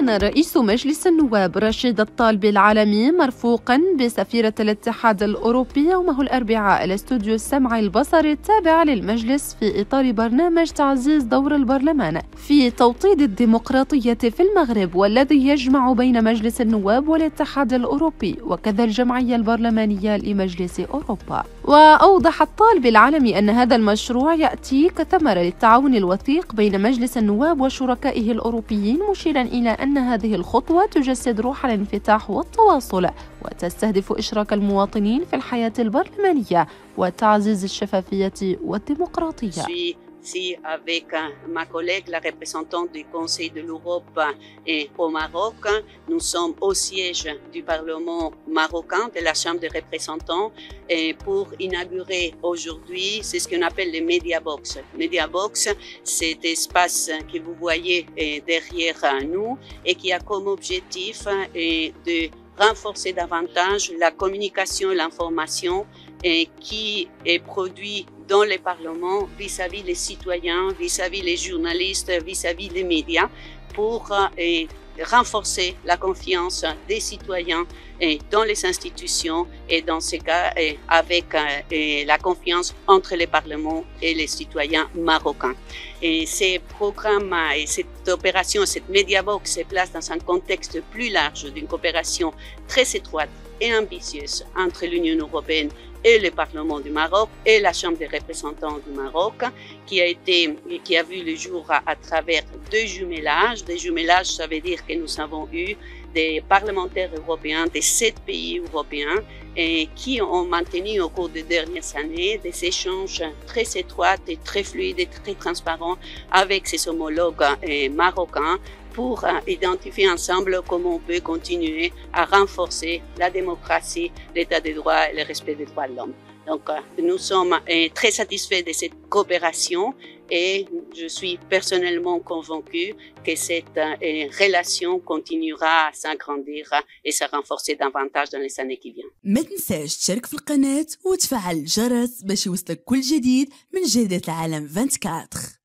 كان رئيس مجلس النواب رشيد الطالب العالمي مرفوقا بسفيرة الاتحاد الأوروبي يومه الأربعاء الاستوديو السمعي البصري التابع للمجلس في إطار برنامج تعزيز دور البرلمان في توطيد الديمقراطية في المغرب، والذي يجمع بين مجلس النواب والاتحاد الأوروبي وكذا الجمعية البرلمانية لمجلس أوروبا. وأوضح الطالب العالمي أن هذا المشروع يأتي كثمرة للتعاون الوثيق بين مجلس النواب وشركائه الأوروبيين، مشيرا إلى أن هذه الخطوة تجسد روح الانفتاح والتواصل وتستهدف إشراك المواطنين في الحياة البرلمانية وتعزيز الشفافية والديمقراطية. Ici avec ma collègue, la représentante du Conseil de l'Europe au Maroc. Nous sommes au siège du Parlement marocain, de la Chambre des représentants, pour inaugurer aujourd'hui, c'est ce qu'on appelle les Media Box. Media Box, c'est l'espace que vous voyez derrière nous et qui a comme objectif de renforcer davantage la communication et l'information qui est produit dans les parlements vis-à-vis les citoyens, vis-à-vis les journalistes, vis-à-vis les médias, pour renforcer la confiance des citoyens dans les institutions et dans ce cas avec la confiance entre les parlements et les citoyens marocains. Et ces programmes et cette opération, cette Mediabox se place dans un contexte plus large d'une coopération très étroite et ambitieuse entre l'Union européenne et le Parlement du Maroc et la Chambre des représentants du Maroc, qui a vu le jour à travers deux jumelages. Des jumelages, ça veut dire que nous avons eu des parlementaires européens de 7 pays européens qui ont maintenu au cours des dernières années des échanges très étroits et très fluides et très transparents avec ses homologues marocains, pour identifier ensemble comment on peut continuer à renforcer la démocratie, l'état de droit et le respect des droits de l'homme. Donc, nous sommes très satisfaits de cette coopération et je suis personnellement convaincue que cette relation continuera à s'agrandir et se renforcer davantage dans les années qui viennent. ما تنساش تشارك في القناة وتفعل الجرس باش يوصلك كل جديد من جريدة العالم 24.